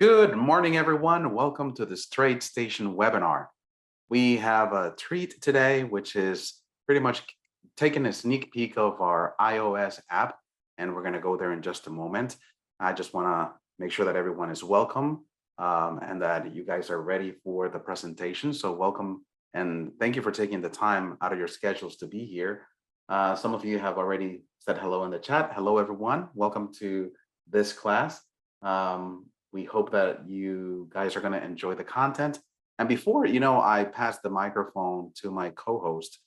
Good morning, everyone. Welcome to this TradeStation webinar. We have a treat today, which is pretty much taking a sneak peek of our iOS app, and we're going to go there in just a moment. I just want to make sure that everyone is welcome and that you guys are ready for the presentation. So welcome and thank you for taking the time out of your schedules to be here. Some of you have already said hello in the chat. Hello, everyone. Welcome to this class. We hope that you guys are going to enjoy the content. And before, I pass the microphone to my co-host,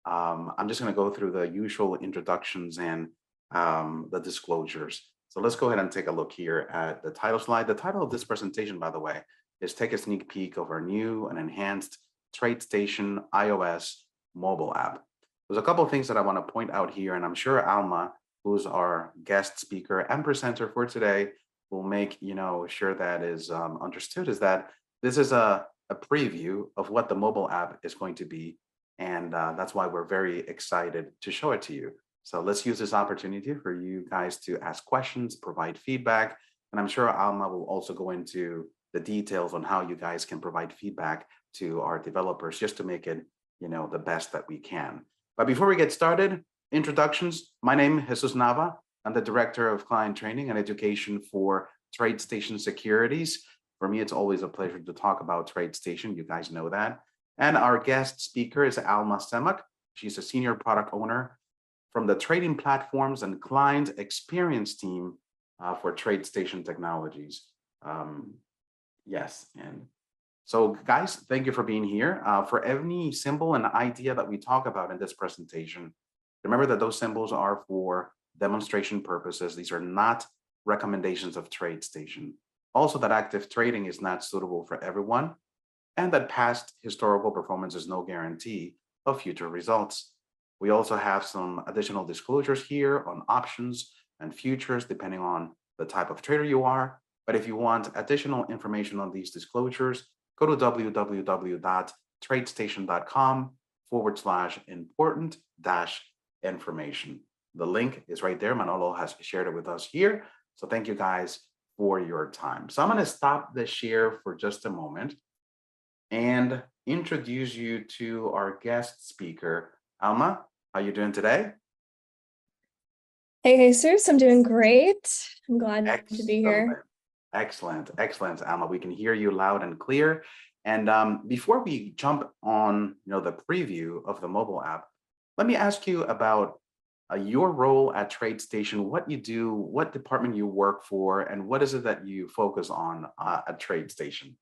I'm just going to go through the usual introductions and the disclosures. So let's go ahead and take a look here at the title slide. The title of this presentation, by the way, is Take a Sneak Peek of our new and enhanced TradeStation iOS mobile app. There's a couple of things that I want to point out here, and I'm sure Alma, who's our guest speaker and presenter for today, will make sure that is understood, is that this is a preview of what the mobile app is going to be. And that's why we're very excited to show it to you. So let's use this opportunity for you guys to ask questions, provide feedback. And I'm sure Alma will also go into the details on how you guys can provide feedback to our developers just to make it, the best that we can. But before we get started, introductions. My name is Jesus Nava. I'm the Director of Client Training and Education for TradeStation Securities. For me, it's always a pleasure to talk about TradeStation. You guys know that. And our guest speaker is Alma Semock. She's a Senior Product Owner from the Trading Platforms and Client Experience team for TradeStation Technologies. Yes, and so guys, thank you for being here. For any symbol and idea that we talk about in this presentation, remember that those symbols are for demonstration purposes. These are not recommendations of TradeStation. Also, that active trading is not suitable for everyone, and that past historical performance is no guarantee of future results. We also have some additional disclosures here on options and futures, depending on the type of trader you are. But if you want additional information on these disclosures, go to www.tradestation.com/important-information. The link is right there. Manolo has shared it with us here. So thank you guys for your time. So I'm going to stop the share for just a moment and introduce you to our guest speaker. Alma, how are you doing today? Hey, Jesus, I'm doing great. I'm glad to be here. Excellent, Alma. We can hear you loud and clear. And before we jump on, the preview of the mobile app, let me ask you about your role at TradeStation, what you do, what department you work for, and what is it that you focus on at TradeStation?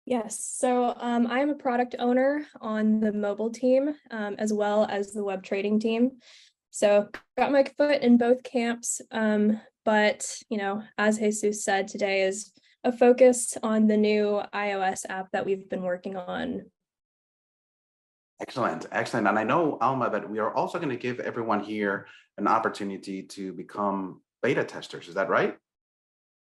Yes, so I'm a product owner on the mobile team as well as the web trading team. So got my foot in both camps, but as Jesus said, today is a focus on the new iOS app that we've been working on. Excellent. And I know, Alma, that we are also going to give everyone here an opportunity to become beta testers. Is that right?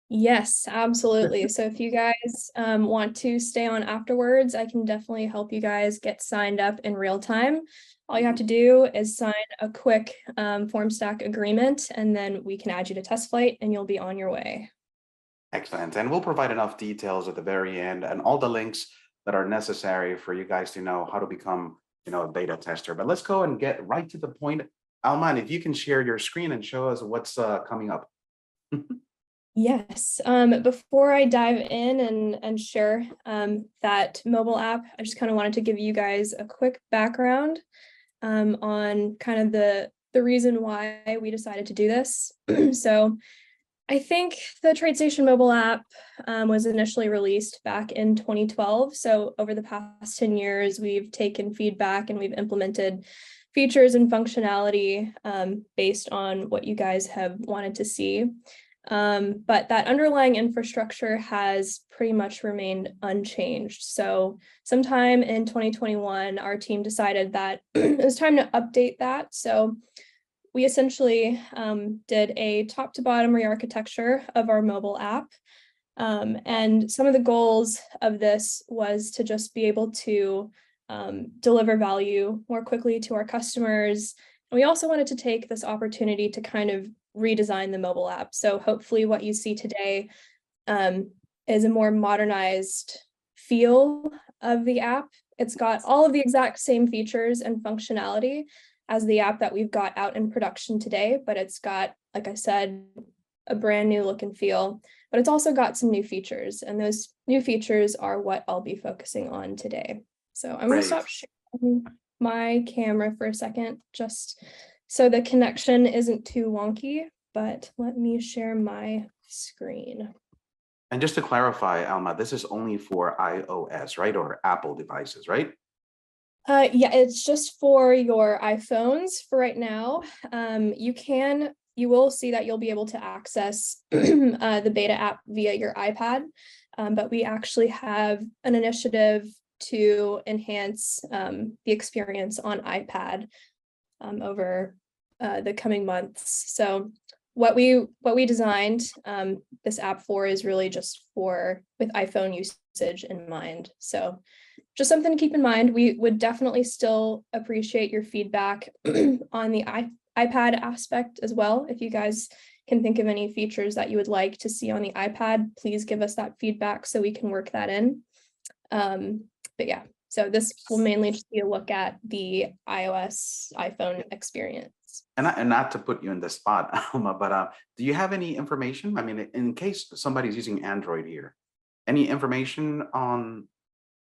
Yes, absolutely. So if you guys want to stay on afterwards, I can definitely help you guys get signed up in real time. All you have to do is sign a quick form stack agreement, and then we can add you to test flight and you'll be on your way. Excellent. And we'll provide enough details at the very end and all the links that are necessary for you guys to know how to become, a beta tester. But let's go and get right to the point. Alma, if you can share your screen and show us what's coming up. Yes. Before I dive in and share that mobile app, I just kind of wanted to give you guys a quick background on kind of the reason why we decided to do this. So I think the TradeStation mobile app was initially released back in 2012. So over the past 10 years, we've taken feedback and we've implemented features and functionality based on what you guys have wanted to see. But that underlying infrastructure has pretty much remained unchanged. So sometime in 2021, our team decided that it was time to update that. So we essentially did a top to bottom re-architecture of our mobile app. And some of the goals of this was to just be able to deliver value more quickly to our customers. And we also wanted to take this opportunity to kind of redesign the mobile app. So hopefully what you see today is a more modernized feel of the app. It's got all of the exact same features and functionality as the app that we've got out in production today, but it's got, like I said, a brand new look and feel, but it's also got some new features, and those new features are what I'll be focusing on today. So I'm going to stop sharing my camera for a second, just so the connection isn't too wonky, but let me share my screen. And just to clarify, Alma, this is only for iOS, right? Or Apple devices, right? Yeah, it's just for your iPhones for right now. You will see that you'll be able to access the beta app via your iPad, but we actually have an initiative to enhance the experience on iPad over the coming months. So what we designed this app for is really just with iPhone usage in mind. So just something to keep in mind. We would definitely still appreciate your feedback on the iPad aspect as well. If you guys can think of any features that you would like to see on the iPad, please give us that feedback so we can work that in. But yeah, so this will mainly just be a look at the iOS iPhone experience. And not to put you in the spot, Alma, but do you have any information? I mean, in case somebody's using Android here, any information on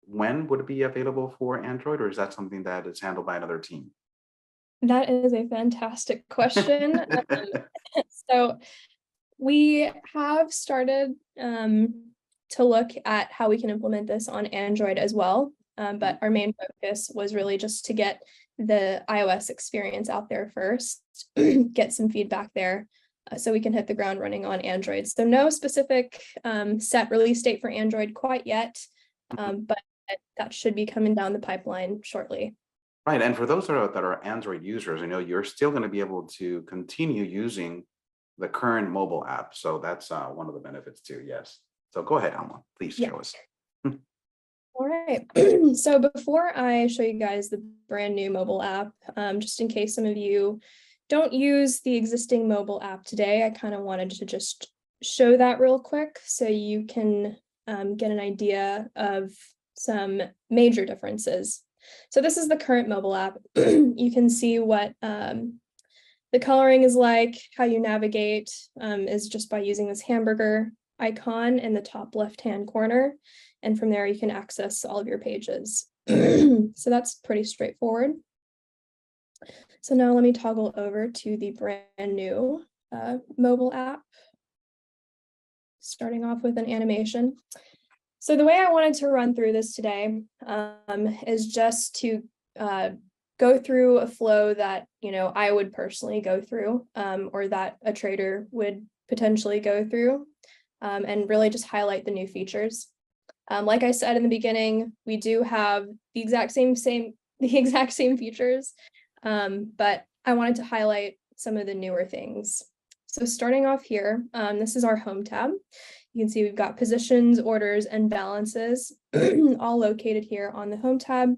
when would it be available for Android, or is that something that is handled by another team? That is a fantastic question. So we have started to look at how we can implement this on Android as well. But our main focus was really just to get the iOS experience out there first, get some feedback there, so we can hit the ground running on Android. So no specific set release date for Android quite yet, but that should be coming down the pipeline shortly. Right, and for those that are Android users, I know you're still going to be able to continue using the current mobile app. So that's one of the benefits too, yes. So go ahead, Alma, please show us. All right, so before I show you guys the brand new mobile app, just in case some of you don't use the existing mobile app today, I kind of wanted to just show that real quick so you can get an idea of some major differences. So this is the current mobile app. You can see what the coloring is like, how you navigate is just by using this hamburger icon in the top left-hand corner. And from there, you can access all of your pages. So that's pretty straightforward. So now let me toggle over to the brand new mobile app, starting off with an animation. So the way I wanted to run through this today is just to go through a flow that, I would personally go through, or that a trader would potentially go through, and really just highlight the new features. Like I said in the beginning, we do have the exact same features, but I wanted to highlight some of the newer things. So starting off here, this is our home tab. You can see we've got positions, orders, and balances all located here on the home tab.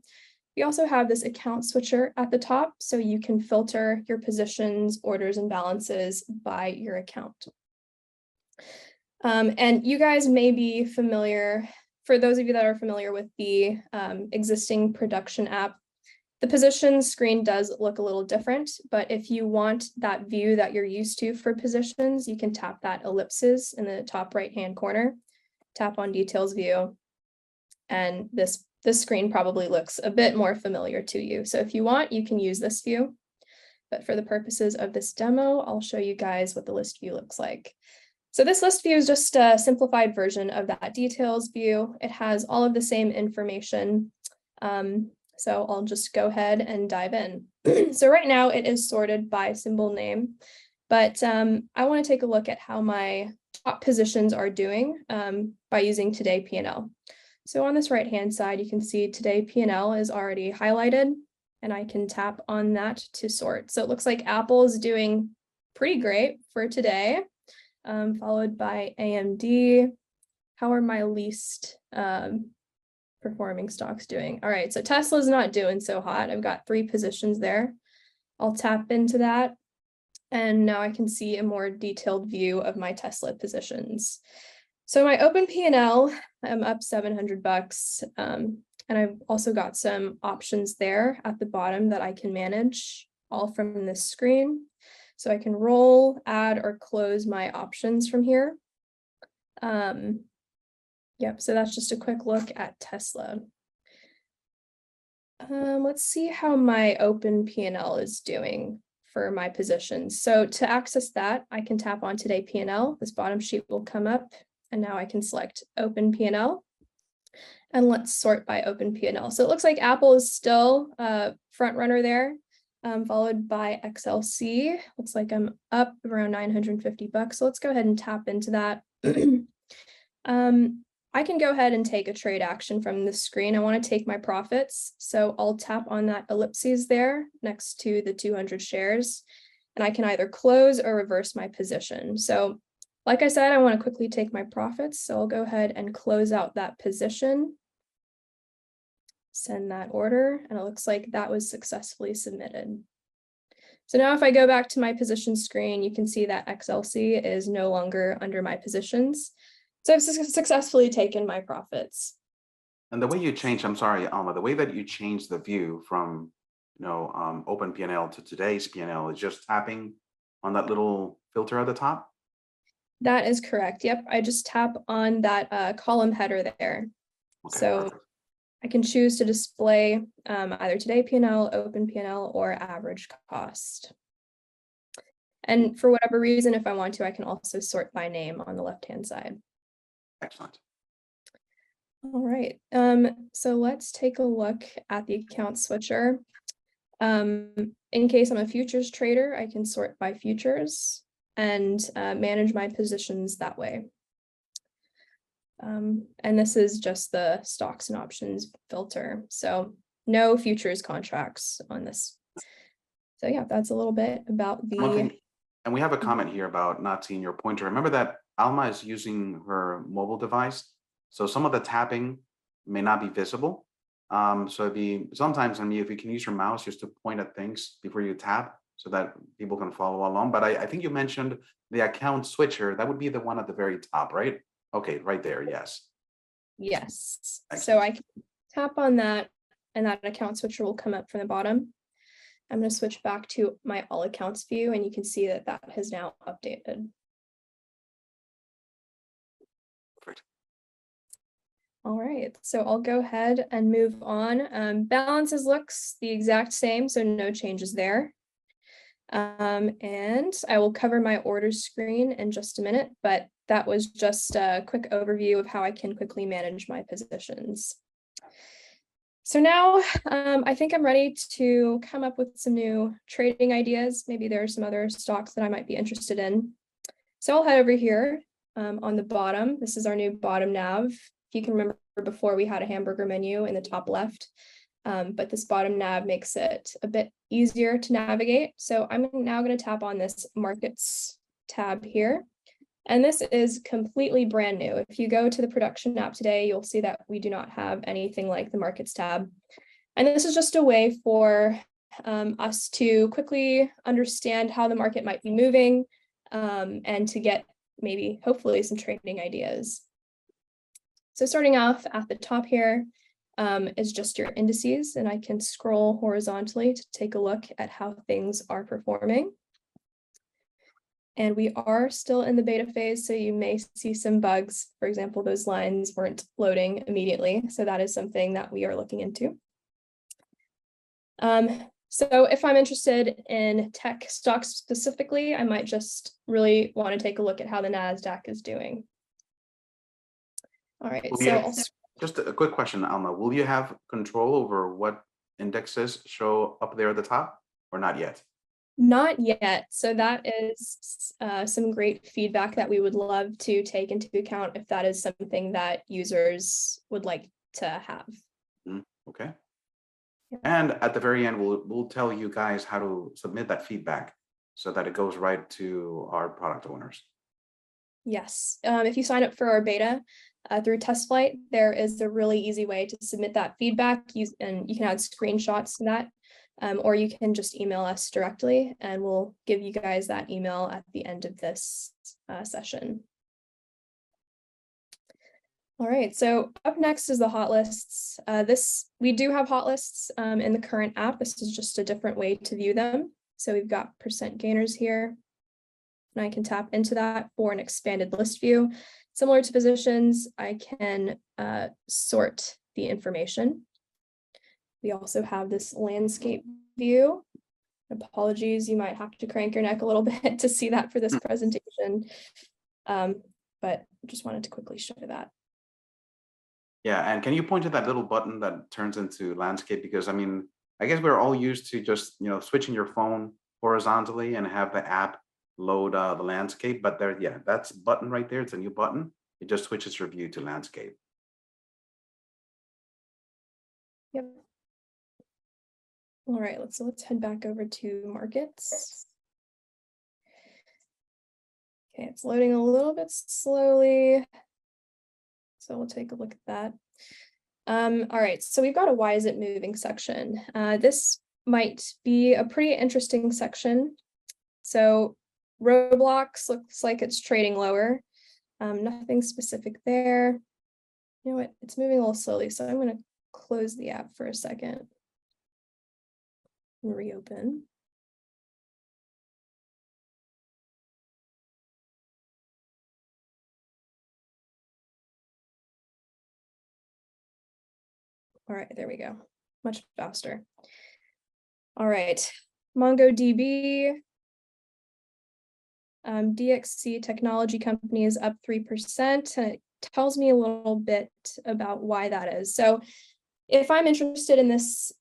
We also have this account switcher at the top, so you can filter your positions, orders, and balances by your account. And you guys may be familiar, for those of you that are familiar with the existing production app, the positions screen does look a little different, but if you want that view that you're used to for positions, you can tap that ellipses in the top right-hand corner, tap on details view, and this screen probably looks a bit more familiar to you. So if you want, you can use this view, but for the purposes of this demo, I'll show you guys what the list view looks like. So this list view is just a simplified version of that details view. It has all of the same information. So I'll just go ahead and dive in. So right now it is sorted by symbol name, but I want to take a look at how my top positions are doing by using Today P&L. So on this right-hand side, you can see Today P&L is already highlighted, and I can tap on that to sort. So it looks like Apple is doing pretty great for today, followed by AMD. How are my least performing stocks doing? All right, so Tesla's not doing so hot. I've got 3 positions there. I'll tap into that, and now I can see a more detailed view of my Tesla positions. So my open P&L, I'm up $700. And I've also got some options there at the bottom that I can manage all from this screen. So I can roll, add, or close my options from here. Yep, so that's just a quick look at Tesla. Let's see how my open P&L is doing for my positions. So to access that, I can tap on Today P&L. This bottom sheet will come up, and now I can select Open P&L. And let's sort by Open P&L. So it looks like Apple is still front runner there, followed by XLC. Looks like I'm up around $950. So let's go ahead and tap into that. I can go ahead and take a trade action from the screen. I want to take my profits. So I'll tap on that ellipses there next to the 200 shares, and I can either close or reverse my position. So like I said, I want to quickly take my profits. So I'll go ahead and close out that position, send that order, and it looks like that was successfully submitted. So now if I go back to my position screen, you can see that XLC is no longer under my positions. So I've successfully taken my profits. And the way you change, I'm sorry, Alma, the way that you change the view from, open P&L to today's P&L is just tapping on that little filter at the top? That is correct. Yep, I just tap on that column header there. Okay, So perfect. I can choose to display either Today P&L, Open P&L, or average cost. And for whatever reason, if I want to, I can also sort by name on the left-hand side. Excellent. All right, so let's take a look at the account switcher. In case I'm a futures trader, I can sort by futures and manage my positions that way. And this is just the stocks and options filter. So no futures contracts on this. So yeah, that's a little bit about the. One thing, and we have a comment here about not seeing your pointer. Remember that Alma is using her mobile device, so some of the tapping may not be visible. So it'd be sometimes, if you can use your mouse just to point at things before you tap so that people can follow along. But I think you mentioned the account switcher. That would be the one at the very top, right? Okay, right there, yes. Yes. So Excellent. I can tap on that and that account switcher will come up from the bottom. I'm going to switch back to my all accounts view, and you can see that that has now updated. Perfect. All right, so I'll go ahead and move on. Balances looks the exact same, so no changes there. And I will cover my orders screen in just a minute, but that was just a quick overview of how I can quickly manage my positions. So now I think I'm ready to come up with some new trading ideas. Maybe there are some other stocks that I might be interested in. So I'll head over here on the bottom. This is our new bottom nav. If you can remember, before we had a hamburger menu in the top left, but this bottom nav makes it a bit easier to navigate. So I'm now going to tap on this markets tab here. And this is completely brand new. If you go to the production app today, you'll see that we do not have anything like the markets tab. And this is just a way for us to quickly understand how the market might be moving and to get maybe hopefully some trading ideas. So starting off at the top here is just your indices, and I can scroll horizontally to take a look at how things are performing. And we are still in the beta phase, so you may see some bugs. For example, those lines weren't loading immediately. So that is something that we are looking into. So if I'm interested in tech stocks specifically, I might just really want to take a look at how the NASDAQ is doing. All right, so just a quick question, Alma. Will you have control over what indexes show up there at the top or not yet? Not yet. So that is some great feedback that we would love to take into account if that is something that users would like to have. Okay. Yeah. And at the very end, we'll tell you guys how to submit that feedback so that it goes right to our product owners. Yes. If you sign up for our beta through TestFlight, there is a really easy way to submit that feedback. And you can add screenshots to that. Or you can just email us directly, and we'll give you guys that email at the end of this session. All right, so up next is the hot lists. We do have hot lists in the current app. This is just a different way to view them. So we've got percent gainers here, and I can tap into that for an expanded list view. Similar to positions, I can sort the information. We also have this landscape view. Apologies, you might have to crank your neck a little bit to see that for this presentation. But just wanted to quickly show that. Yeah, and can you point to that little button that turns into landscape? Because I mean, I guess we're all used to just, switching your phone horizontally and have the app load the landscape. But there, yeah, that's a button right there. It's a new button. It just switches your view to landscape. Yep. All right, let's head back over to markets. Okay, it's loading a little bit slowly. So we'll take a look at that. All right, so we've got a why is it moving section. This might be a pretty interesting section. So Roblox looks like it's trading lower. Nothing specific there. You know what, it's moving a little slowly, so I'm going to close the app for a second and reopen. All right, there we go. Much faster. All right, MongoDB. DXC technology company is up 3%, and it tells me a little bit about why that is. So if I'm interested in this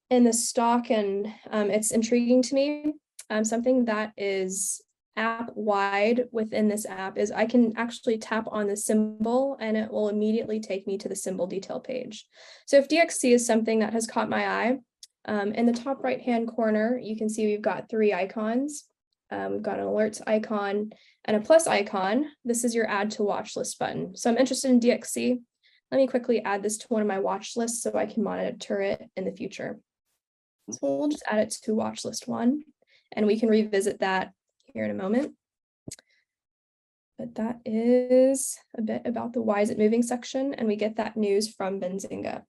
stock and it's intriguing to me, something that is app wide within this app is I can actually tap on the symbol and it will immediately take me to the symbol detail page. So if DXC is something that has caught my eye, in the top right hand corner, you can see we've got 3 icons. We've got an alerts icon and a plus icon. This is your add to watch list button. So I'm interested in DXC. Let me quickly add this to one of my watch lists so I can monitor it in the future. So we'll just add it to watch list 1, and we can revisit that here in a moment. But that is a bit about the why is it moving section, and we get that news from Benzinga.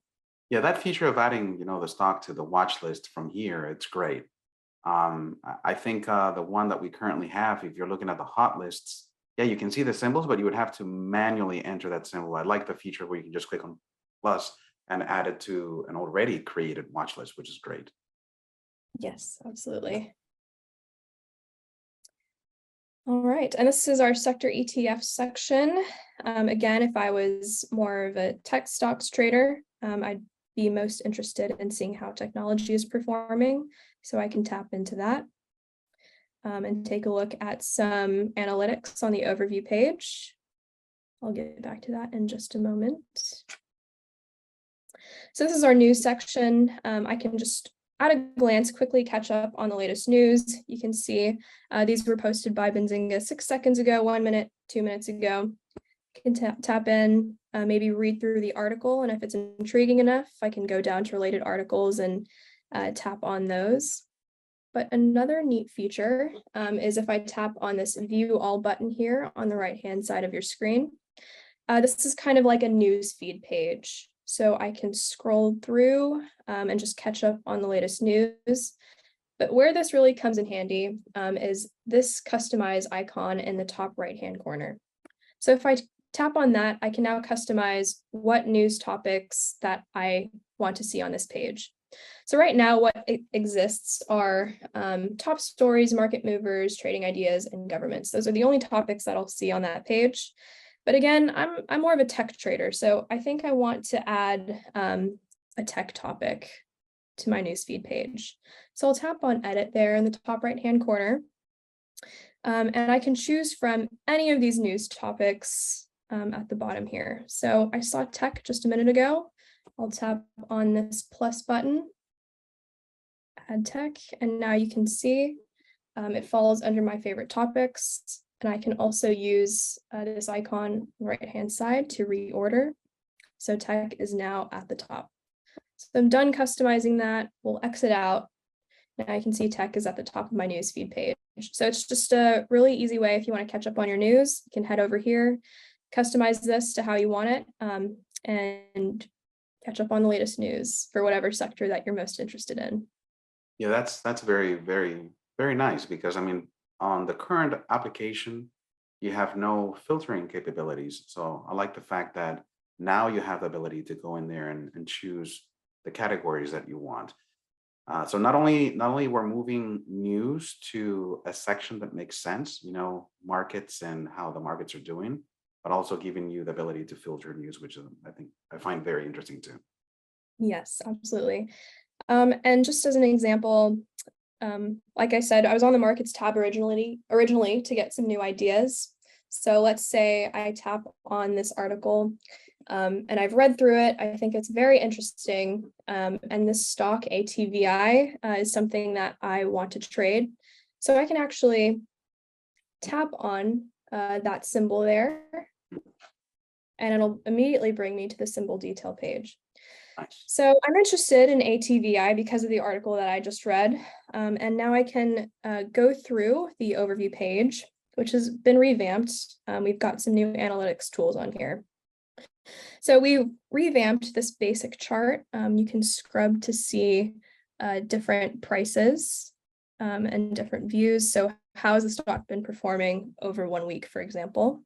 Yeah, that feature of adding, the stock to the watch list from here, it's great. I think the one that we currently have, if you're looking at the hot lists, yeah, you can see the symbols, but you would have to manually enter that symbol. I like the feature where you can just click on plus and add it to an already created watch list, which is great. Yes, absolutely. All right, and this is our sector ETF section. Again, if I was more of a tech stocks trader, I'd be most interested in seeing how technology is performing. So I can tap into that and take a look at some analytics on the overview page. I'll get back to that in just a moment. So this is our news section. I can just at a glance quickly catch up on the latest news. You can see these were posted by Benzinga 6 seconds ago, 1 minute, 2 minutes ago. You can tap in, maybe read through the article, and if it's intriguing enough, I can go down to related articles and tap on those. But another neat feature is if I tap on this view all button here on the right hand side of your screen, this is kind of like a news feed page. So I can scroll through and just catch up on the latest news. But where this really comes in handy is this customize icon in the top right hand corner. So if I tap on that, I can now customize what news topics that I want to see on this page. So right now, what exists are top stories, market movers, trading ideas, and governments. Those are the only topics that I'll see on that page. But again, I'm more of a tech trader, so I think I want to add a tech topic to my newsfeed page. So I'll tap on edit there in the top right-hand corner. And I can choose from any of these news topics at the bottom here. So I saw tech just a minute ago. I'll tap on this plus button, add tech, and now you can see it falls under my favorite topics. And I can also use this icon on the right-hand side to reorder. So tech is now at the top. So I'm done customizing that. We'll exit out. Now I can see tech is at the top of my newsfeed page. So it's just a really easy way if you want to catch up on your news. You can head over here, customize this to how you want it. and catch up on the latest news for whatever sector that you're most interested in. Yeah, that's very, very, very nice because I mean, on the current application, you have no filtering capabilities. So I like the fact that now you have the ability to go in there and choose the categories that you want. So not only we're moving news to a section that makes sense, markets and how the markets are doing, but also giving you the ability to filter news, which I find very interesting too. Yes, absolutely. And just as an example, like I said, I was on the markets tab originally to get some new ideas. So let's say I tap on this article, and I've read through it. I think it's very interesting. And this stock ATVI is something that I want to trade. So I can actually tap on that symbol there, and it'll immediately bring me to the symbol detail page. Nice. So I'm interested in ATVI because of the article that I just read. And now I can go through the overview page, which has been revamped. We've got some new analytics tools on here. So we revamped this basic chart. You can scrub to see different prices and different views. So how has the stock been performing over 1 week, for example?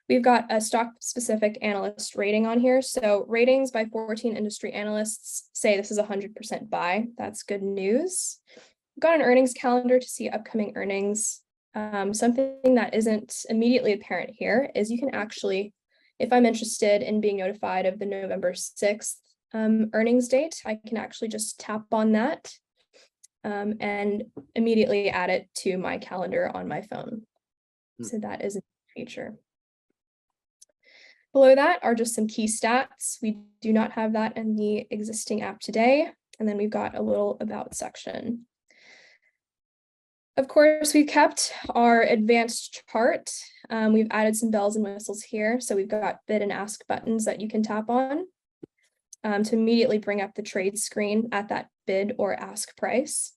We've got a stock-specific analyst rating on here. So ratings by 14 industry analysts say this is 100% buy. That's good news. We've got an earnings calendar to see upcoming earnings. Something that isn't immediately apparent here is you can actually, if I'm interested in being notified of the November 6th earnings date, I can actually just tap on that and immediately add it to my calendar on my phone. So that is a feature. Below that are just some key stats. We do not have that in the existing app today. And then we've got a little about section. Of course, we've kept our advanced chart. We've added some bells and whistles here. So we've got bid and ask buttons that you can tap on to immediately bring up the trade screen at that bid or ask price.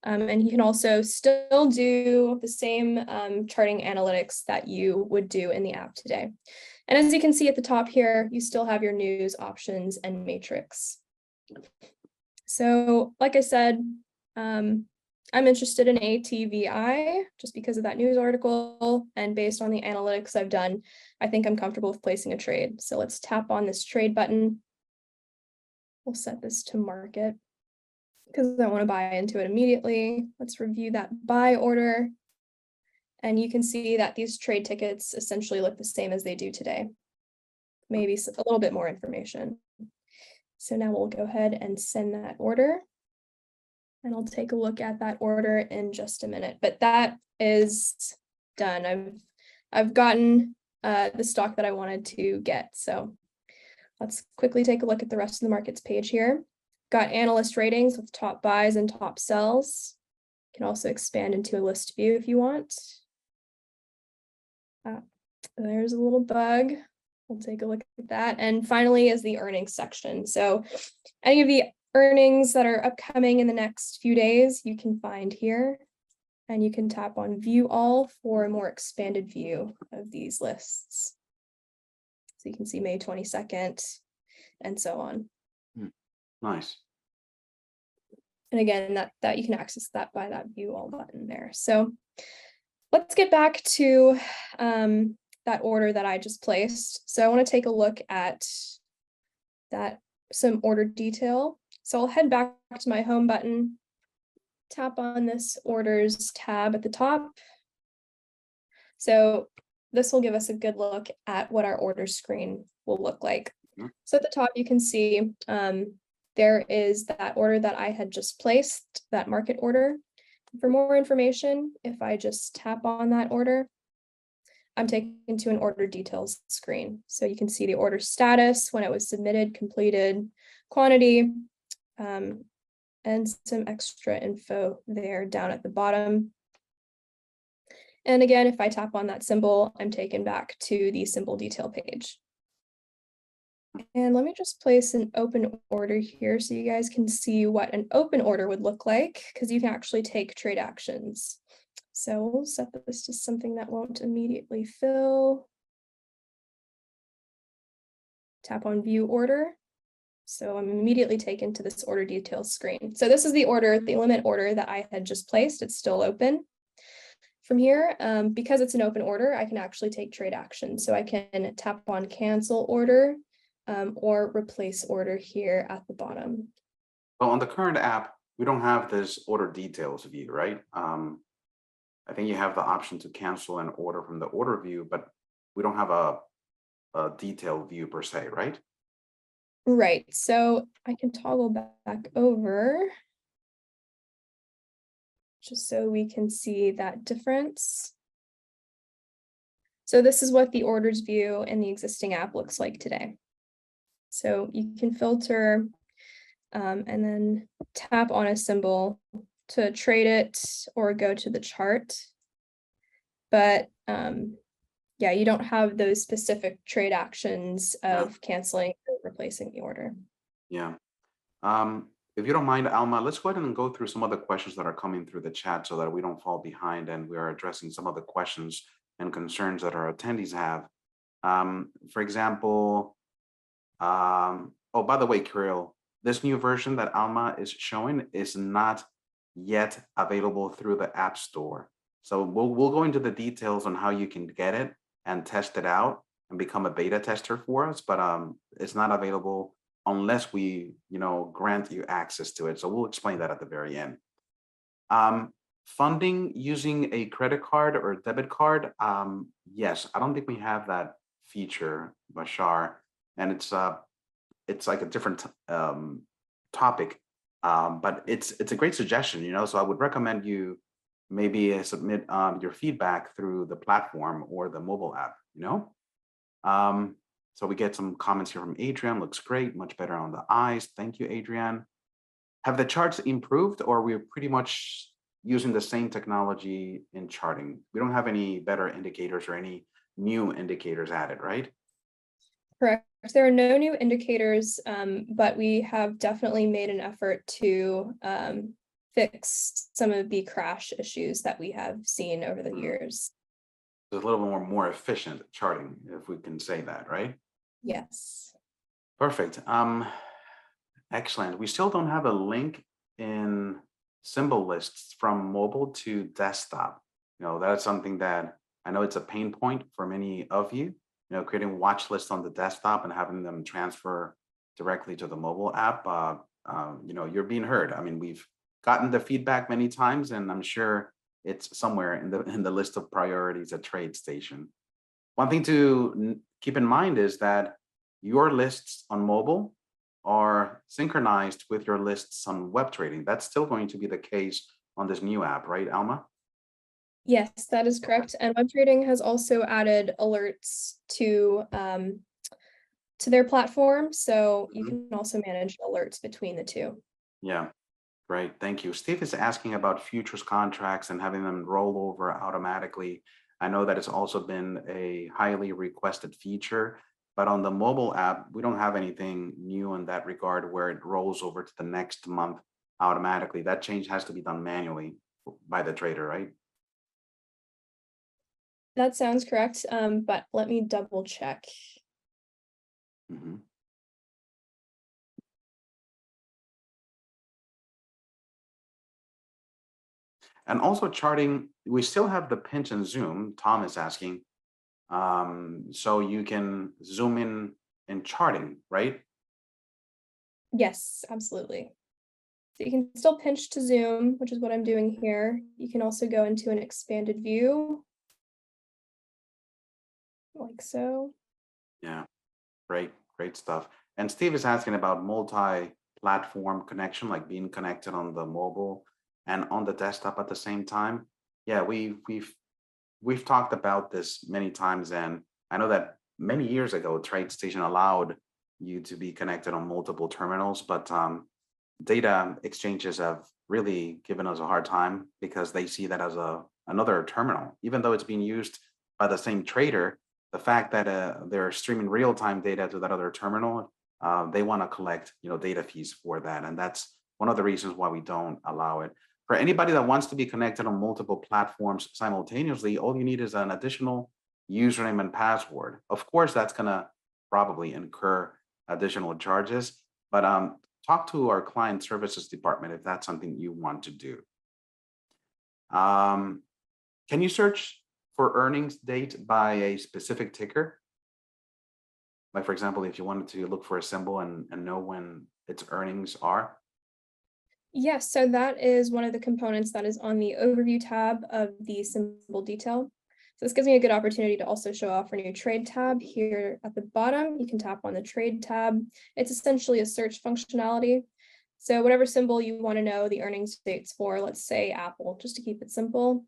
And you can also still do the same charting analytics that you would do in the app today. And as you can see at the top here, you still have your news options and matrix. So like I said, I'm interested in ATVI just because of that news article, and based on the analytics I've done, I think I'm comfortable with placing a trade. So let's tap on this trade button. We'll set this to market, because I want to buy into it immediately. Let's review that buy order. And you can see that these trade tickets essentially look the same as they do today. Maybe a little bit more information. So now we'll go ahead and send that order. And I'll take a look at that order in just a minute. But that is done. I've gotten the stock that I wanted to get. So let's quickly take a look at the rest of the markets page here. Got analyst ratings with top buys and top sells. You can also expand into a list view if you want. There's a little bug. We'll take a look at that. And finally is the earnings section. So any of the earnings that are upcoming in the next few days, you can find here. And you can tap on view all for a more expanded view of these lists. So you can see May 22nd and so on. Nice. And again, that you can access that by that view all button there. So let's get back to that order that I just placed. So I want to take a look at some order detail. So I'll head back to my home button, tap on this orders tab at the top. So this will give us a good look at what our order screen will look like. So at the top, you can see there is that order that I had just placed, that market order. For more information, if I just tap on that order, I'm taken to an order details screen. So you can see the order status, when it was submitted, completed, quantity, and some extra info there down at the bottom. And again, if I tap on that symbol, I'm taken back to the symbol detail page. And let me just place an open order here so you guys can see what an open order would look like, because you can actually take trade actions. So we'll set this to something that won't immediately fill. tap on view order. So I'm immediately taken to this order details screen. So this is the order, the limit order that I had just placed. It's still open. From here, because it's an open order, I can actually take trade action. So I can tap on cancel order or replace order here at the bottom. Well, on the current app, we don't have this order details view, right? I think you have the option to cancel an order from the order view, but we don't have a detailed view per se, right? Right, so I can toggle back over just so we can see that difference. So this is what the orders view in the existing app looks like today. So you can filter and then tap on a symbol to trade it or go to the chart. But yeah, you don't have those specific trade actions of canceling or replacing the order. Yeah. If you don't mind, Alma, let's go ahead and go through some of the questions that are coming through the chat so that we don't fall behind and we are addressing some of the questions and concerns that our attendees have. For example, oh, by the way, Kirill, this new version that Alma is showing is not yet available through the App Store. So we'll go into the details on how you can get it and test it out and become a beta tester for us, but it's not available unless we, grant you access to it. So we'll explain that at the very end. Funding using a credit card or debit card. Yes, I don't think we have that feature, Bashar, and it's like a different topic, but it's a great suggestion, so I would recommend you maybe submit your feedback through the platform or the mobile app. So we get some comments here from Adrian. Looks great, much better on the eyes. Thank you, Adrian. Have the charts improved, or we're pretty much using the same technology in charting? We don't have any better indicators or any new indicators added, right? Correct. There are no new indicators, but we have definitely made an effort to fix some of the crash issues that we have seen over the years. It's a little more efficient charting, if we can say that, right? Yes. Perfect. Excellent. We still don't have a link in symbol lists from mobile to desktop. That's something that I know it's a pain point for many of you. Creating watch lists on the desktop and having them transfer directly to the mobile app. You're being heard. I mean, we've gotten the feedback many times, and I'm sure it's somewhere in the list of priorities at TradeStation. One thing to keep in mind is that your lists on mobile are synchronized with your lists on web trading. That's still going to be the case on this new app, right, Alma? Yes, that is correct. And web trading has also added alerts to their platform, so you can also manage alerts between the two. Yeah. Great, thank you. Steve is asking about futures contracts and having them roll over automatically. I know that it's also been a highly requested feature, but on the mobile app, we don't have anything new in that regard where it rolls over to the next month automatically. That change has to be done manually by the trader, right? That sounds correct, but let me double check. Mm-hmm. And also charting, we still have the pinch and zoom, Tom is asking. So you can zoom in charting, right? Yes, absolutely. So you can still pinch to zoom, which is what I'm doing here. You can also go into an expanded view, like so. Yeah, great stuff. And Steve is asking about multi-platform connection, like being connected on the mobile and on the desktop at the same time. Yeah, we've talked about this many times, and I know that many years ago, TradeStation allowed you to be connected on multiple terminals, but data exchanges have really given us a hard time because they see that as another terminal, even though it's being used by the same trader. The fact that they're streaming real-time data to that other terminal, they want to collect data fees for that, and that's one of the reasons why we don't allow it. For anybody that wants to be connected on multiple platforms simultaneously, all you need is an additional username and password. Of course, that's going to probably incur additional charges. But talk to our client services department if that's something you want to do. Can you search for earnings date by a specific ticker? Like, for example, if you wanted to look for a symbol and know when its earnings are. Yes, so that is one of the components that is on the overview tab of the symbol detail. So this gives me a good opportunity to also show off our new trade tab here at the bottom. You can tap on the trade tab. It's essentially a search functionality. So whatever symbol you want to know the earnings dates for, let's say Apple, just to keep it simple.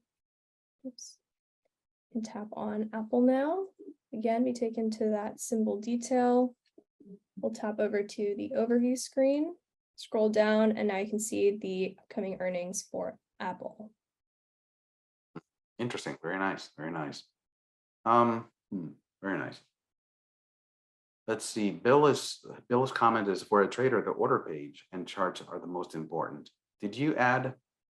Oops. And tap on Apple now. Again, we take into that symbol detail. We'll tap over to the overview screen, scroll down, and now you can see the upcoming earnings for Apple. Interesting. Very nice. Very nice. Very nice. Let's see. Bill's comment is, for a trader, the order page and charts are the most important. Did you add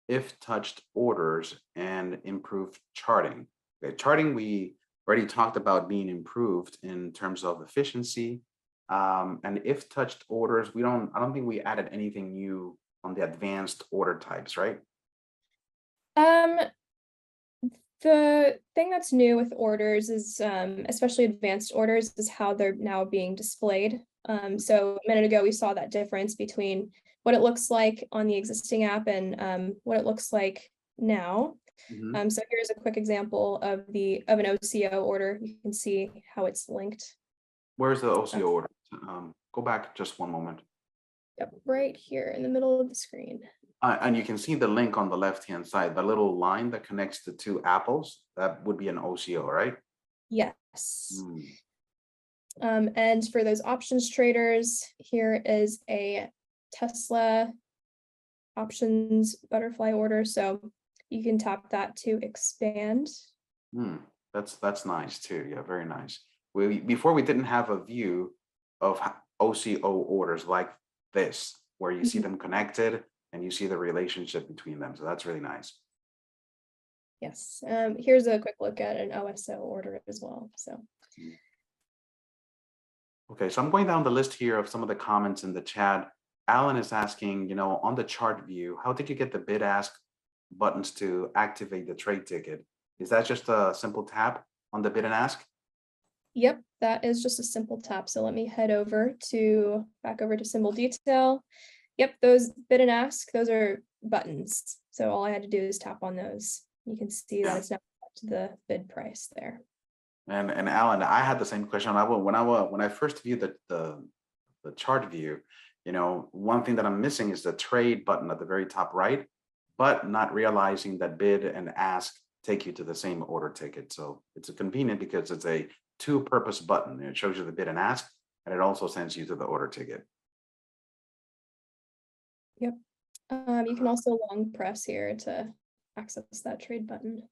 if touched orders and improved charting? Okay, charting we already talked about being improved in terms of efficiency. And if touched orders, I don't think we added anything new on the advanced order types, right? The thing that's new with orders is, especially advanced orders, is how they're now being displayed. So a minute ago, we saw that difference between what it looks like on the existing app and what it looks like now. So here's a quick example of an OCO order. You can see how it's linked. Where's the OCO order? Go back just one moment. Yep, right here in the middle of the screen. And you can see the link on the left-hand side, the little line that connects the two apples. That would be an OCO, right? Yes. And for those options traders, here is a Tesla options butterfly order. So you can tap that to expand. That's nice too. Yeah, very nice. Before we didn't have a view of OCO orders like this, where you see them connected and you see the relationship between them. So that's really nice. Yes. Here's a quick look at an OSO order as well. So. Okay, so I'm going down the list here of some of the comments in the chat. Alan is asking, on the chart view, how did you get the bid ask buttons to activate the trade ticket? Is that just a simple tap on the bid and ask? Yep, that is just a simple tap. So let me head back over to symbol detail. Yep, those bid and ask, those are buttons. So all I had to do is tap on those. You can see that it's now up to the bid price there. And Alan, I had the same question. When I first viewed the chart view, one thing that I'm missing is the trade button at the very top right, but not realizing that bid and ask take you to the same order ticket. So it's convenient because it's a two-purpose button. It shows you the bid and ask, and it also sends you to the order ticket. Yep. You can also long press here to access that trade button.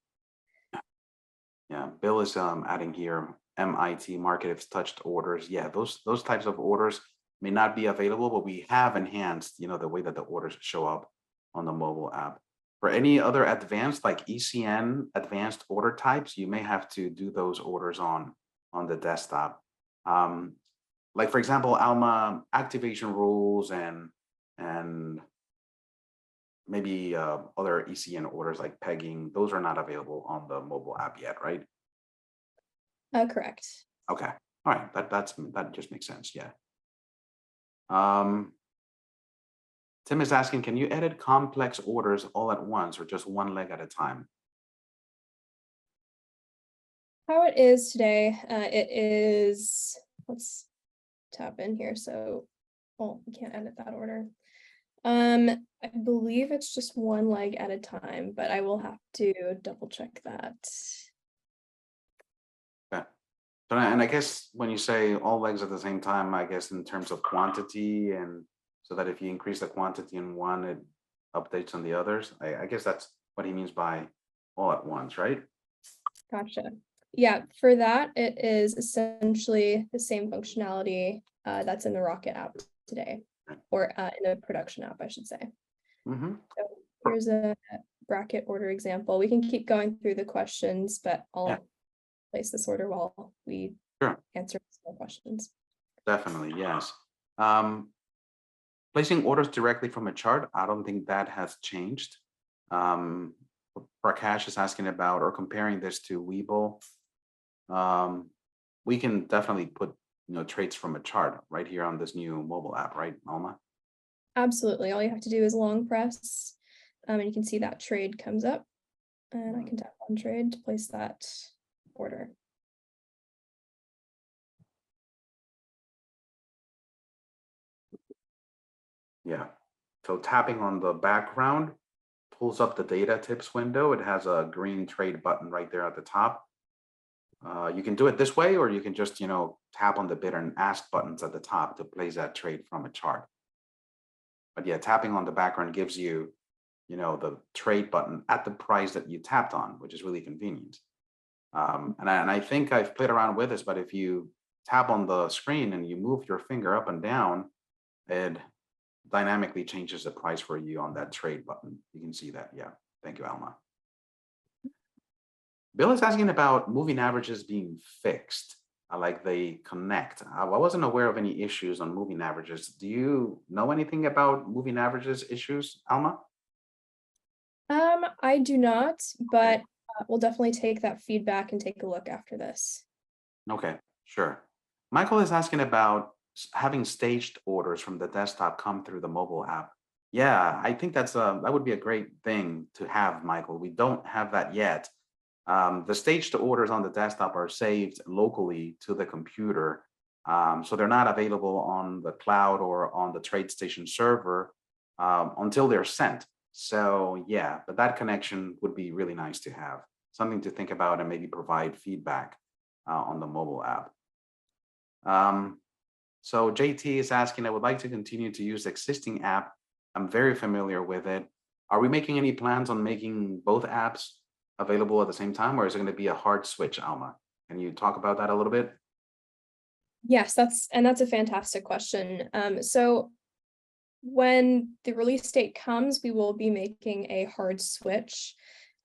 Yeah, Bill is adding here MIT market if touched orders. Yeah, those types of orders may not be available, but we have enhanced, the way that the orders show up on the mobile app. For any other advanced, like ECN advanced order types, you may have to do those orders on the desktop. Like, for example, Alma activation rules and maybe other ECN orders like pegging, those are not available on the mobile app yet, right? Correct. Okay. All right. That just makes sense. Yeah. Tim is asking, can you edit complex orders all at once or just one leg at a time? How it is today, it is, let's tap in here. So, well, we can't edit that order. I believe it's just one leg at a time, but I will have to double check that. Okay. And I guess when you say all legs at the same time, I guess in terms of quantity, and so that if you increase the quantity in one, it updates on the others. I guess that's what he means by all at once, right? Gotcha. Yeah, for that, it is essentially the same functionality that's in the Rocket app today, or in the production app, I should say. So here's a bracket order example. We can keep going through the questions, but I'll place this order while we answer some questions. Definitely, yes. Um, Placing orders directly from a chart, I don't think that has changed. Um, Prakash is asking about or comparing this to Webull. Um, we can definitely put trades from a chart right here on this new mobile app, right, Alma? Absolutely. All you have to do is long press, and you can see that trade comes up, and I can tap on trade to place that order. Yeah. So tapping on the background pulls up the data tips window. It has a green trade button right there at the top. You can do it this way, or you can just, tap on the bid and ask buttons at the top to place that trade from a chart. But yeah, tapping on the background gives you, the trade button at the price that you tapped on, which is really convenient. And I think I've played around with this, but if you tap on the screen and you move your finger up and down, it dynamically changes the price for you on that trade button. You can see that. Yeah. Thank you, Alma. Bill is asking about moving averages being fixed, like they connect. I wasn't aware of any issues on moving averages. Do you know anything about moving averages issues, Alma? I do not, Okay. but we'll definitely take that feedback and take a look after this. Okay, sure. Michael is asking about having staged orders from the desktop come through the mobile app. Yeah, I think that would be a great thing to have, Michael. We don't have that yet. The staged orders on the desktop are saved locally to the computer, so they're not available on the cloud or on the TradeStation server until they're sent. So yeah, but that connection would be really nice to have. Something to think about and maybe provide feedback on the mobile app. So JT is asking, I would like to continue to use the existing app. I'm very familiar with it. Are we making any plans on making both apps available at the same time, or is it going to be a hard switch, Alma? Can you talk about that a little bit? Yes, that's a fantastic question. So when the release date comes, we will be making a hard switch.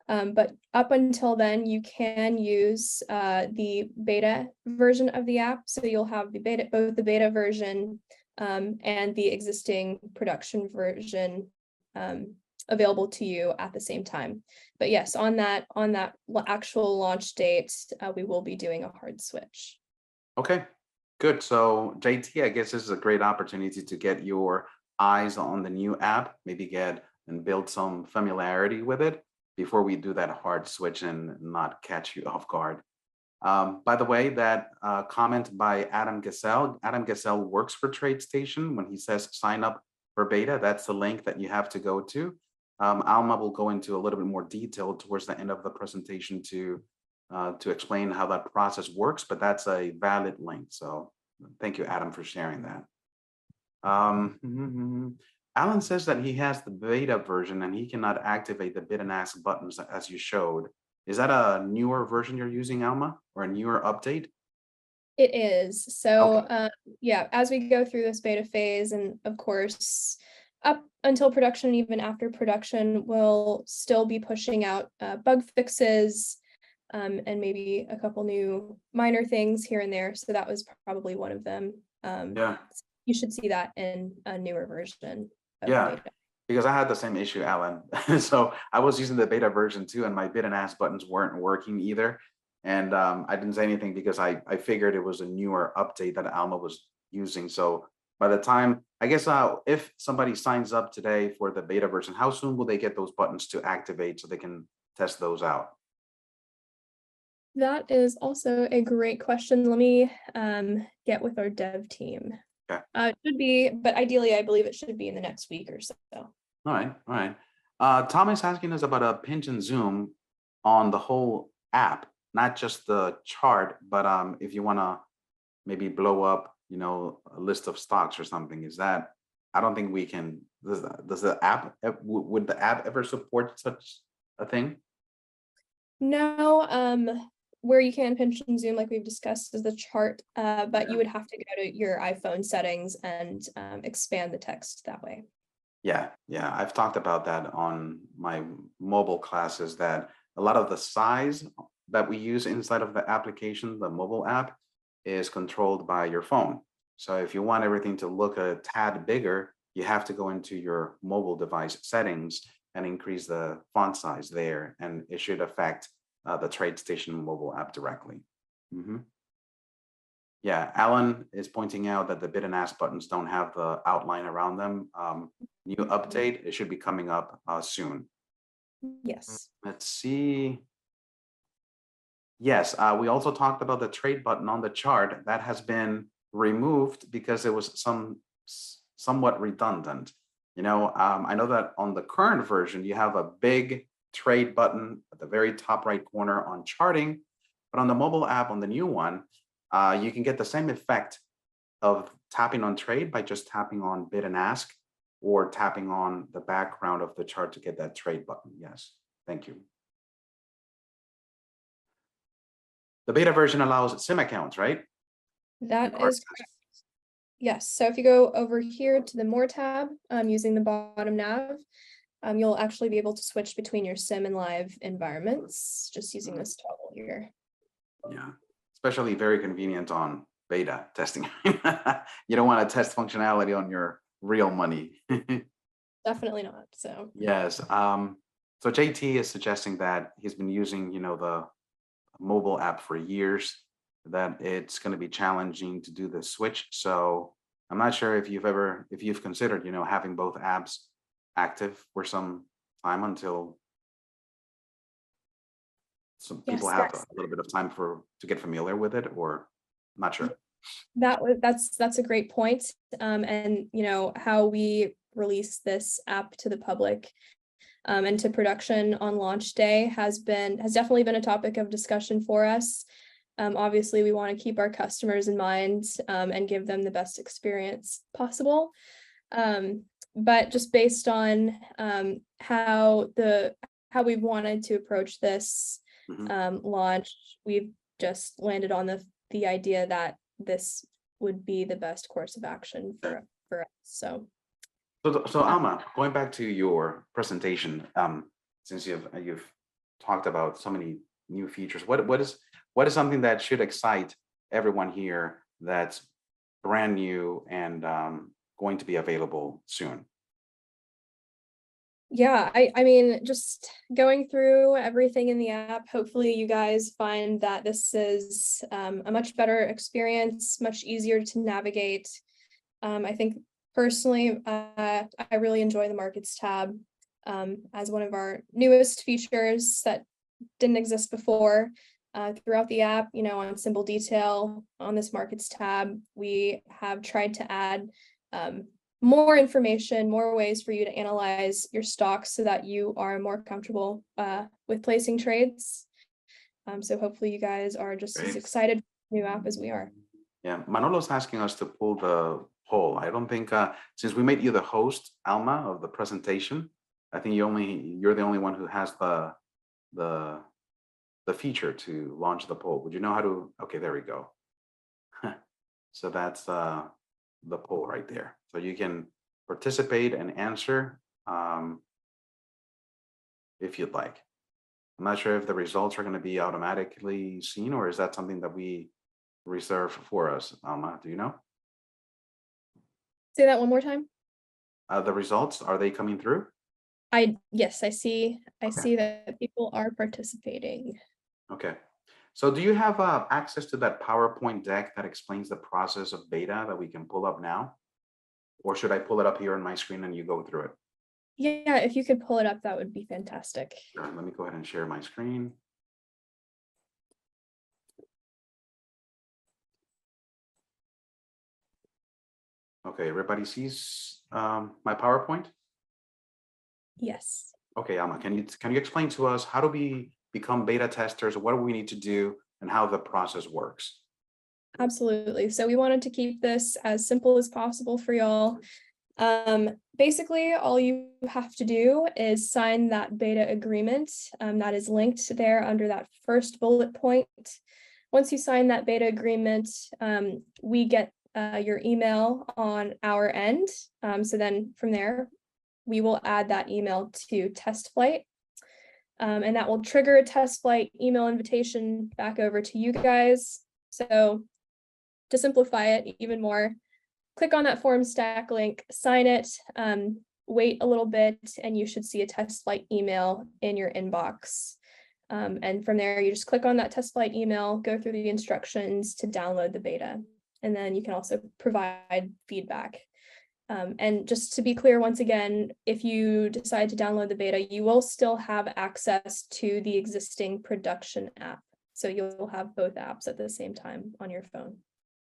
But up until then, you can use the beta version of the app. So you'll have both the beta version and the existing production version available to you at the same time. But yes, on that actual launch date, we will be doing a hard switch. Okay, good. So JT, I guess this is a great opportunity to get your eyes on the new app, maybe get and build some familiarity with it before we do that hard switch and not catch you off guard. By the way, that comment by Adam Gassell works for TradeStation. When he says sign up for beta, that's the link that you have to go to. Alma will go into a little bit more detail towards the end of the presentation to explain how that process works, but that's a valid link. So thank you, Adam, for sharing that. Alan says that he has the beta version and he cannot activate the bid and ask buttons as you showed. Is that a newer version you're using, Alma, or a newer update? It is. So Okay. yeah, as we go through this beta phase, and of course, up until production, even after production, we'll still be pushing out bug fixes and maybe a couple new minor things here and there. So that was probably one of them. Yeah. You should see that in a newer version of Yeah. beta. Because I had the same issue, Alan. So I was using the beta version too, and my bid and ask buttons weren't working either. And I didn't say anything because I figured it was a newer update that Alma was using. So by the time, I guess if somebody signs up today for the beta version, how soon will they get those buttons to activate so they can test those out? That is also a great question. Let me get with our dev team. Okay. It should be, but ideally, I believe it should be in the next week or so. All right. All right. Thomas asking us about a pinch and zoom on the whole app, not just the chart, but if you want to maybe blow up, a list of stocks or something. Is that? I don't think we can. Does the app would the app ever support such a thing? No, where you can pinch and zoom, like we've discussed, is the chart, but you Yeah. would have to go to your iPhone settings and expand the text that way. Yeah, yeah. I've talked about that on my mobile classes that a lot of the size that we use inside of the application, the mobile app, is controlled by your phone. So if you want everything to look a tad bigger, you have to go into your mobile device settings and increase the font size there, and it should affect the TradeStation mobile app directly. Mhm. Yeah, Alan is pointing out that the bid and ask buttons don't have the outline around them. New update, it should be coming up soon. Yes. Let's see. Yes, we also talked about the trade button on the chart that has been removed because it was somewhat redundant. I know that on the current version, you have a big trade button at the very top right corner on charting, but on the mobile app, on the new one, you can get the same effect of tapping on trade by just tapping on bid and ask or tapping on the background of the chart to get that trade button. Yes, thank you. The beta version allows SIM accounts, right? That is correct. Yes. So if you go over here to the More tab, using the bottom nav, you'll actually be able to switch between your sim and live environments just using this toggle here. Yeah, especially very convenient on beta testing. You don't want to test functionality on your real money. Definitely not. So Yes. So JT is suggesting that he's been using, the mobile app for years, that it's going to be challenging to do the switch. So I'm not sure if you've considered, having both apps active for some time until some people yes, have a little bit of time to get familiar with it, or not sure. that's a great point. And how we release this app to the public and to production on launch day has definitely been a topic of discussion for us. Obviously, we want to keep our customers in mind and give them the best experience possible. But just based on how we've wanted to approach this launch, we've just landed on the idea that this would be the best course of action for us. So Alma, going back to your presentation, since you've talked about so many new features, what is something that should excite everyone here that's brand new and going to be available soon? yeah, I mean, just going through everything in the app, hopefully you guys find that this is a much better experience, much easier to navigate. I think personally, I really enjoy the markets tab as one of our newest features that didn't exist before. Throughout the app, on symbol detail on this markets tab, we have tried to add more information, more ways for you to analyze your stocks so that you are more comfortable with placing trades. So hopefully you guys are just as excited for the new app as we are. Yeah, Manolo's asking us to pull the poll. I don't think, since we made you the host, Alma, of the presentation, I think you're the only one who has the feature to launch the poll. Would you know how to? Okay, there we go. So that's the poll right there. So you can participate and answer if you'd like. I'm not sure if the results are going to be automatically seen, or is that something that we reserve for us? Alma, do you know? Say that one more time. The results, are they coming through? Yes, I see that people are participating. Okay. So do you have access to that PowerPoint deck that explains the process of beta that we can pull up now? Or should I pull it up here on my screen and you go through it? Yeah, if you could pull it up, that would be fantastic. Sure. Let me go ahead and share my screen. Okay, everybody sees my PowerPoint? Yes. Okay, Alma, can you explain to us, how do we become beta testers? What do we need to do and how the process works? Absolutely. So we wanted to keep this as simple as possible for y'all. Basically, all you have to do is sign that beta agreement that is linked there under that first bullet point. Once you sign that beta agreement, we get your email on our end. So then from there, we will add that email to test flight. And that will trigger a test flight email invitation back over to you guys. So to simplify it even more, click on that form stack link, sign it, wait a little bit, and you should see a test flight email in your inbox. And from there, you just click on that test flight email, go through the instructions to download the beta, and then you can also provide feedback. And just to be clear, once again, if you decide to download the beta, you will still have access to the existing production app. So you'll have both apps at the same time on your phone.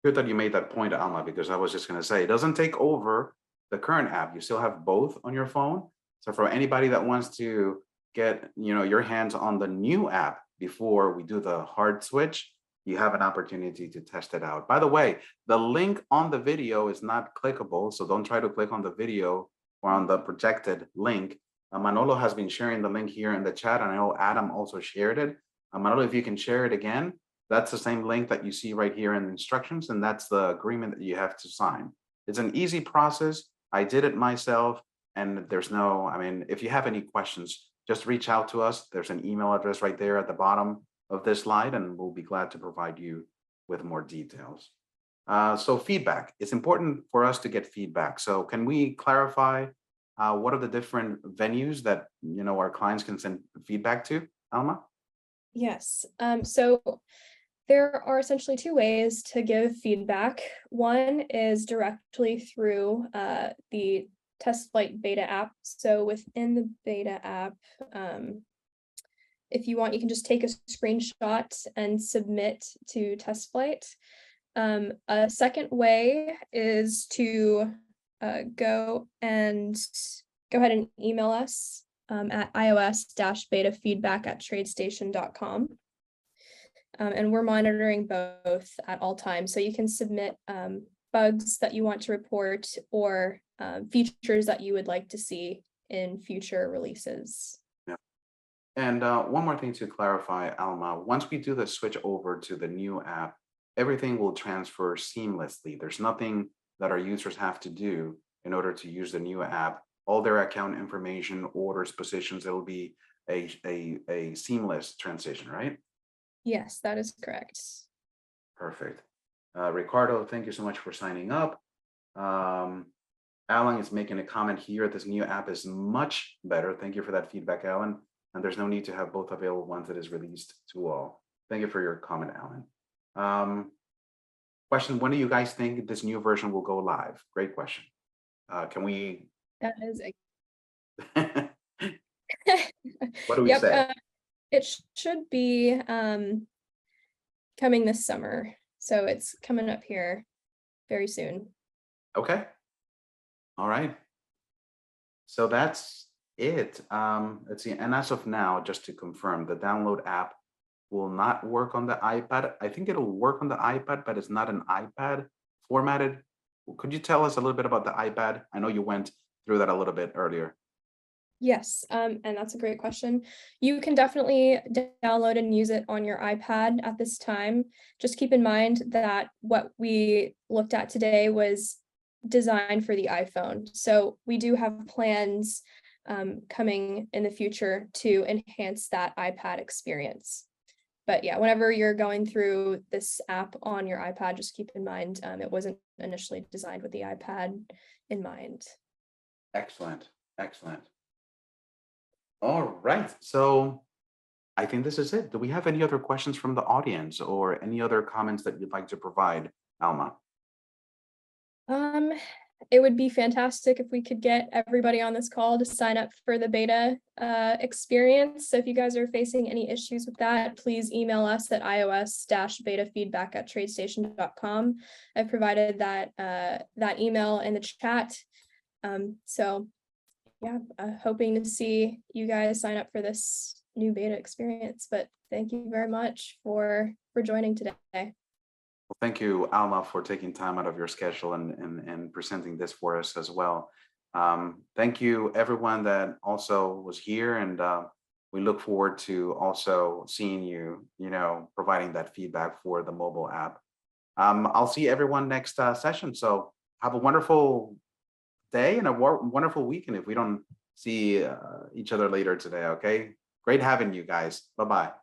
Good that you made that point, Alma, because I was just going to say, it doesn't take over the current app. You still have both on your phone. So for anybody that wants to get, your hands on the new app before we do the hard switch, you have an opportunity to test it out. By the way, the link on the video is not clickable, so don't try to click on the video or on the projected link. Manolo has been sharing the link here in the chat, and I know Adam also shared it. Manolo, if you can share it again, that's the same link that you see right here in the instructions, and that's the agreement that you have to sign. It's an easy process. I did it myself, and there's no, if you have any questions, just reach out to us. There's an email address right there at the bottom of this slide, and we'll be glad to provide you with more details. So feedback, it's important for us to get feedback. So can we clarify what are the different venues that our clients can send feedback to, Alma? Yes, so there are essentially two ways to give feedback. One is directly through the test flight beta app. So within the beta app, if you want, you can just take a screenshot and submit to test flight. A second way is to go ahead and email us at iOS-beta-feedback@tradestation.com. And we're monitoring both at all times. So you can submit bugs that you want to report or features that you would like to see in future releases. And one more thing to clarify, Alma, once we do the switch over to the new app, everything will transfer seamlessly. There's nothing that our users have to do in order to use the new app. All their account information, orders, positions, it'll be a seamless transition, right? Yes, that is correct. Perfect. Ricardo, thank you so much for signing up. Alan is making a comment here. This new app is much better. Thank you for that feedback, Alan. And there's no need to have both available once it is released to all. Thank you for your comment, Alan. Question, when do you guys think this new version will go live? Great question. Can we? That is What do we say? It should be coming this summer. So it's coming up here very soon. Okay. All right. So that's it. Let's see. And as of now, just to confirm, the download app will not work on the iPad. I think it'll work on the iPad, but it's not an iPad formatted. Could you tell us a little bit about the iPad? I know you went through that a little bit earlier. Yes, and that's a great question. You can definitely download and use it on your iPad at this time. Just keep in mind that what we looked at today was designed for the iPhone. So we do have plans coming in the future to enhance that iPad experience. But yeah, whenever you're going through this app on your iPad, just keep in mind it wasn't initially designed with the iPad in mind. Excellent, excellent. All right, so I think this is it. Do we have any other questions from the audience or any other comments that you'd like to provide, Alma? It would be fantastic if we could get everybody on this call to sign up for the beta experience. So if you guys are facing any issues with that, please email us at iOS-beta-feedback@tradestation.com. I've provided that email in the chat. So yeah, hoping to see you guys sign up for this new beta experience. But thank you very much for joining today. Well, thank you, Alma, for taking time out of your schedule and presenting this for us as well. Thank you, everyone that also was here, and we look forward to also seeing you, providing that feedback for the mobile app. I'll see everyone next session. So have a wonderful day and a wonderful weekend if we don't see each other later today. Okay, great having you guys. Bye-bye.